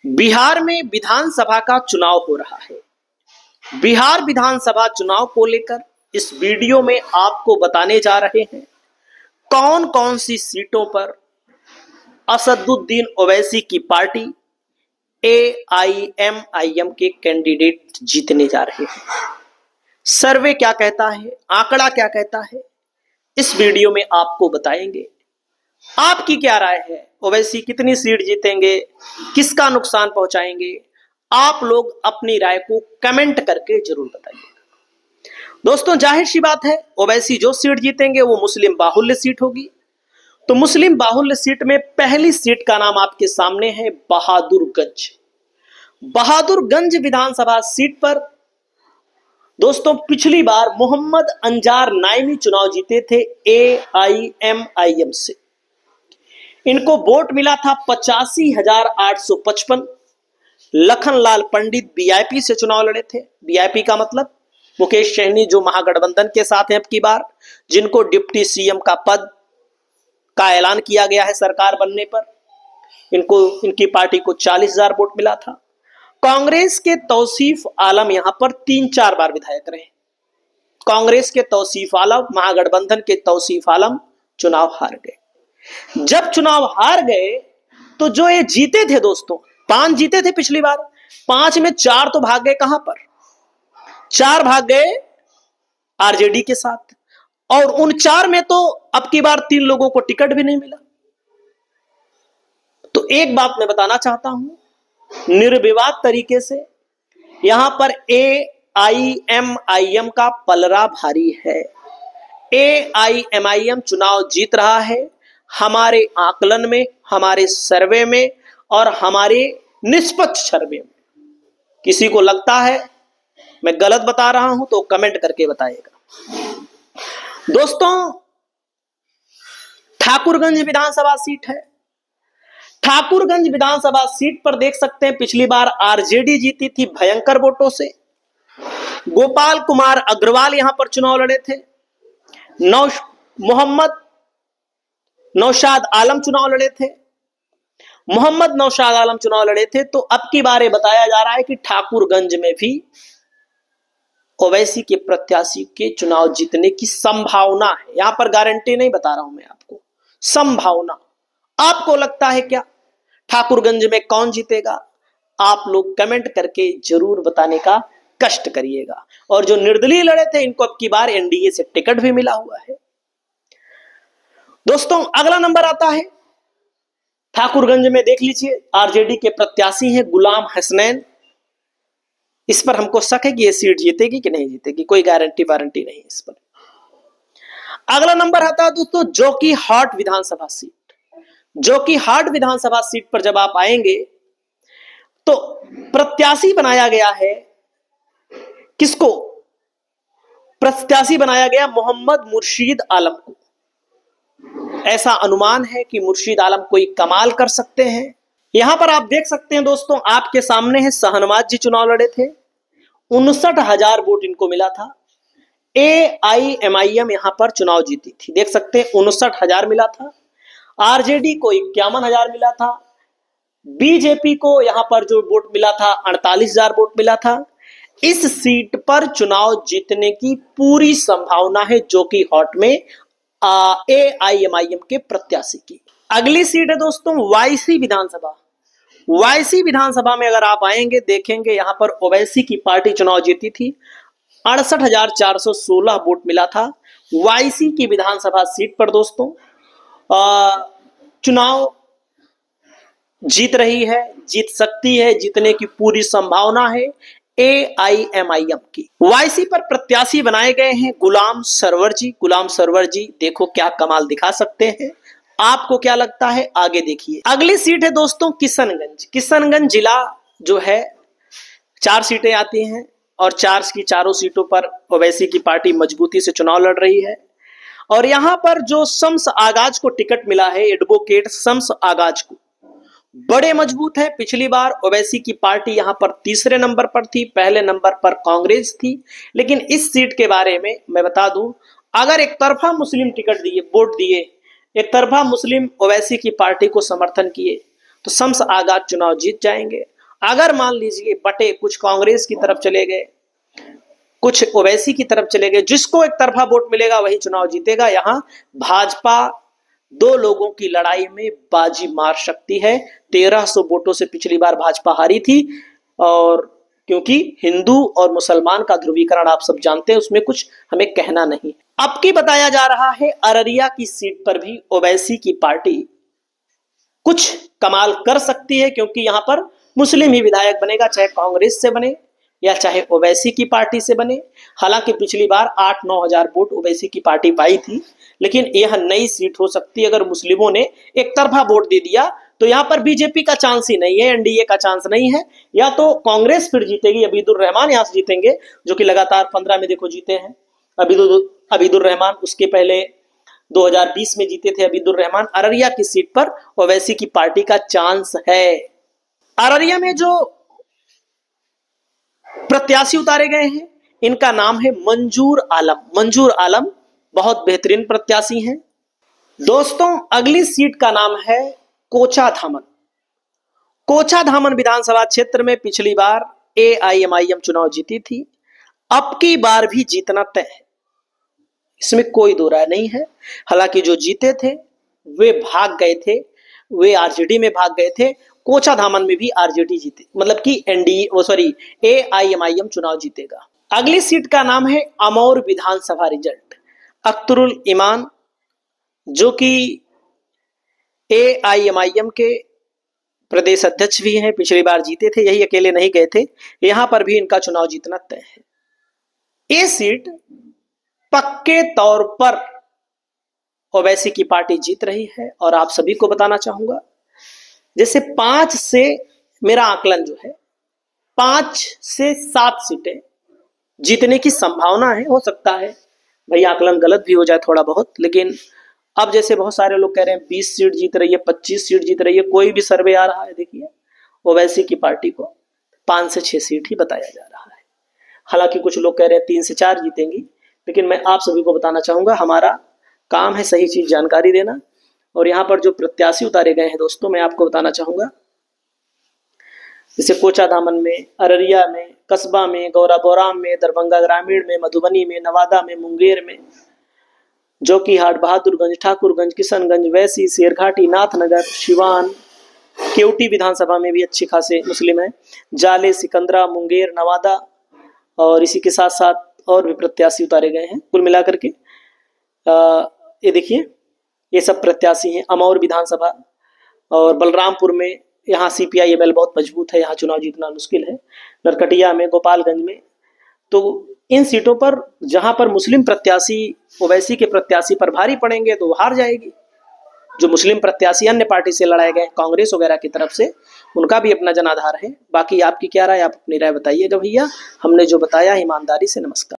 बिहार में विधानसभा का चुनाव हो रहा है। बिहार विधानसभा चुनाव को लेकर इस वीडियो में आपको बताने जा रहे हैं कौन कौन सी सीटों पर असदुद्दीन ओवैसी की पार्टी एआईएमआईएम के कैंडिडेट जीतने जा रहे हैं। सर्वे क्या कहता है, आंकड़ा क्या कहता है, इस वीडियो में आपको बताएंगे। आपकी क्या राय है, ओवैसी कितनी सीट जीतेंगे, किसका नुकसान पहुंचाएंगे? आप लोग अपनी राय को कमेंट करके जरूर बताइएगा। दोस्तों, जाहिर सी बात है, ओवैसी जो सीट जीतेंगे वो मुस्लिम बाहुल्य सीट होगी। तो मुस्लिम बाहुल्य सीट में पहली सीट का नाम आपके सामने है बहादुरगंज। बहादुरगंज विधानसभा सीट पर दोस्तों पिछली बार मोहम्मद अंजार नाइमी चुनाव जीते थे एआईएमआईएम से। इनको वोट मिला था 85,855। लखनलाल पंडित बीआईपी से चुनाव लड़े थे। बीआईपी का मतलब मुकेश सहनी, जो महागठबंधन के साथ हैं अब की बार, जिनको डिप्टी सीएम का पद का ऐलान किया गया है सरकार बनने पर। इनकी पार्टी को 40,000 वोट मिला था। कांग्रेस के तौसीफ आलम यहां पर 3-4 बार विधायक रहे। कांग्रेस के तौसीफ आलम, महागठबंधन के तौसीफ आलम चुनाव हार गए। जब चुनाव हार गए तो जो ये जीते थे दोस्तों, 5 जीते थे पिछली बार, 5 में 4 तो भाग गए। कहां पर? 4 भाग गए आरजेडी के साथ, और उन 4 में तो अब की बार 3 लोगों को टिकट भी नहीं मिला। तो एक बात मैं बताना चाहता हूं, निर्विवाद तरीके से यहां पर एआईएमआईएम का पलड़ा भारी है। एआईएमआईएम चुनाव जीत रहा है। हमारे आकलन में, हमारे सर्वे में और हमारे निष्पक्ष सर्वे में। किसी को लगता है मैं गलत बता रहा हूं तो कमेंट करके बताइएगा। दोस्तों, ठाकुरगंज विधानसभा सीट है। ठाकुरगंज विधानसभा सीट पर देख सकते हैं पिछली बार आरजेडी जीती थी भयंकर वोटों से। गोपाल कुमार अग्रवाल यहां पर चुनाव लड़े थे। मोहम्मद नौशाद आलम चुनाव लड़े थे। मोहम्मद नौशाद आलम चुनाव लड़े थे। तो अब की बार बताया जा रहा है कि ठाकुरगंज में भी ओवैसी के प्रत्याशी के चुनाव जीतने की संभावना है। यहां पर गारंटी नहीं बता रहा हूं मैं आपको, संभावना। आपको लगता है क्या ठाकुरगंज में कौन जीतेगा? आप लोग कमेंट करके जरूर बताने का कष्ट करिएगा। और जो निर्दलीय लड़े थे, इनको अब की बार एनडीए से टिकट भी मिला हुआ है। दोस्तों, अगला नंबर आता है ठाकुरगंज में। देख लीजिए, आरजेडी के प्रत्याशी हैं गुलाम हसनैन। इस पर हमको शक है कि ये सीट जीतेगी कि नहीं जीतेगी, कोई गारंटी वारंटी नहीं इस पर। अगला नंबर आता है दोस्तों जोकीहाट विधानसभा सीट। जोकीहाट विधानसभा सीट पर जब आप आएंगे तो प्रत्याशी बनाया गया है, किसको? प्रत्याशी बनाया गया मोहम्मद मुर्शीद आलम को। ऐसा अनुमान है कि मुर्शीद आलम कोई कमाल कर सकते हैं। यहां पर आप देख सकते हैं दोस्तों, आपके सामने है शहनवाज जी चुनाव लड़े थे। 59,000 वोट इनको मिला था। एआईएमआईएम यहां पर चुनाव जीती थी। देख सकते हैं 59,000 मिला था। आरजेडी को 51,000 मिला था। बीजेपी को यहां पर जो वोट मिला था 48,000 वोट मिला था। इस सीट पर चुनाव जीतने की पूरी संभावना है जोकीहाट में एआईएमआईएम के प्रत्याशी की। अगली सीट है दोस्तों वाईसी विधानसभा। वाईसी विधानसभा में अगर आप आएंगे, देखेंगे यहां पर ओवैसी की पार्टी चुनाव जीती थी। 68,416 वोट मिला था। वाईसी की विधानसभा सीट पर दोस्तों चुनाव जीत रही है, जीत सकती है, जीतने की पूरी संभावना है एआईएमआईएम की। वाईसी पर प्रत्याशी बनाए गए हैं गुलाम सरवर जी। गुलाम सरवर जी देखो क्या कमाल दिखा सकते हैं। आपको क्या लगता है, आगे देखिए। अगली सीट है दोस्तों किशनगंज। किशनगंज जिला जो है 4 सीटें आती हैं और 4 की चारों सीटों पर ओवैसी की पार्टी मजबूती से चुनाव लड़ रही है। और यहां पर जो शम्स आगाज को टिकट मिला है, एडवोकेट शम्स आगाज को, बड़े मजबूत है। पिछली बार ओवैसी की पार्टी यहां पर तीसरे नंबर पर थी, पहले नंबर पर कांग्रेस थी। लेकिन इस सीट के बारे में मैं बता दूं, अगर एक तरफा मुस्लिम टिकट दिए, वोट दिए, एक तरफा मुस्लिम ओवैसी की पार्टी को समर्थन किए, तो शम्स आगाज चुनाव जीत जाएंगे। अगर मान लीजिए बटे कुछ कांग्रेस की तरफ चले गए, कुछ ओवैसी की तरफ चले गए, जिसको एक तरफा वोट मिलेगा वही चुनाव जीतेगा। यहां भाजपा दो लोगों की लड़ाई में बाजी मार सकती है। 1300 वोटों से पिछली बार भाजपा हारी थी, और क्योंकि हिंदू और मुसलमान का ध्रुवीकरण आप सब जानते हैं, उसमें कुछ हमें कहना नहीं। अब की बताया जा रहा है अररिया की सीट पर भी ओवैसी की पार्टी कुछ कमाल कर सकती है, क्योंकि यहां पर मुस्लिम ही विधायक बनेगा, चाहे कांग्रेस से बने या चाहे ओवैसी की पार्टी से बने। हालांकि पिछली बार 8-9 हजार वोट ओवैसी की पार्टी पाई थी, लेकिन यह नई सीट हो सकती है। अगर मुस्लिमों ने एक तरफा वोट दे दिया तो यहां पर बीजेपी का चांस ही नहीं है, एनडीए का चांस नहीं है। या तो कांग्रेस फिर जीतेगी, अबीदुर रहमान यहां से जीतेंगे, जो कि लगातार 15 में देखो जीते हैं अबीदुर रहमान। उसके पहले 2020 में जीते थे अबीदुर रहमान। अररिया की सीट पर ओवैसी की पार्टी का चांस है। अररिया में जो प्रत्याशी उतारे गए हैं, इनका नाम है मंजूर आलम। मंजूर आलम बहुत बेहतरीन प्रत्याशी हैं। दोस्तों, अगली सीट का नाम है कोचाधामन। कोचाधामन विधानसभा क्षेत्र में पिछली बार एआईएमआईएम चुनाव जीती थी, अब की बार भी जीतना तय है, इसमें कोई दो राय नहीं है। हालांकि जो जीते थे वे भाग गए थे, वे आरजेडी में भाग गए थे। कोचाधामन में भी आरजेडी जीते, मतलब कि एआईएमआईएम चुनाव जीतेगा। अगली सीट का नाम है अमौर विधानसभा रिजल्ट। अख्तरुल ईमान जो कि एआईएमआईएम के प्रदेश अध्यक्ष भी हैं, पिछली बार जीते थे, यही अकेले नहीं गए थे, यहां पर भी इनका चुनाव जीतना तय है। ये सीट पक्के तौर पर ओवैसी की पार्टी जीत रही है, और आप सभी को बताना चाहूंगा, जैसे 5 से मेरा आकलन जो है 5 से 7 सीटें जीतने की संभावना है। हो सकता है भाई आकलन गलत भी हो जाए थोड़ा बहुत, लेकिन अब जैसे बहुत सारे लोग कह रहे हैं 20 सीट जीत रही है, 25 सीट जीत रही है, कोई भी सर्वे आ रहा है देखिए ओवैसी की पार्टी को 5 से 6 सीट ही बताया जा रहा है। हालांकि कुछ लोग कह रहे हैं 3 से 4 जीतेंगी, लेकिन मैं आप सभी को बताना चाहूंगा, हमारा काम है सही चीज जानकारी देना। और यहाँ पर जो प्रत्याशी उतारे गए हैं दोस्तों, मैं आपको बताना चाहूंगा, जैसे कोचाधामन में, अररिया में, कस्बा में, गौराबोराम में, दरभंगा ग्रामीण में, मधुबनी में, नवादा में, मुंगेर में, जोकीहाट, बहादुरगंज, ठाकुरगंज, किशनगंज, वैसी, शेरघाटी, नाथनगर, सिवान, केवटी विधानसभा में भी अच्छे खासे मुस्लिम हैं, जाले, सिकंदरा, मुंगेर, नवादा, और इसी के साथ साथ और भी प्रत्याशी उतारे गए हैं। कुल मिलाकर के ये देखिए ये सब प्रत्याशी हैं। अमौर विधानसभा और बलरामपुर में यहाँ सीपीआईएमएल बहुत मजबूत है, यहाँ चुनाव जीतना मुश्किल है। नरकटिया में, गोपालगंज में, तो इन सीटों पर जहां पर मुस्लिम प्रत्याशी ओवैसी के प्रत्याशी पर भारी पड़ेंगे तो हार जाएगी। जो मुस्लिम प्रत्याशी अन्य पार्टी से लड़ाए गए कांग्रेस वगैरह की तरफ से, उनका भी अपना जनाधार है। बाकी आपकी क्या राय, आप अपनी राय बताइएगा भैया। हमने जो बताया ईमानदारी से। नमस्कार।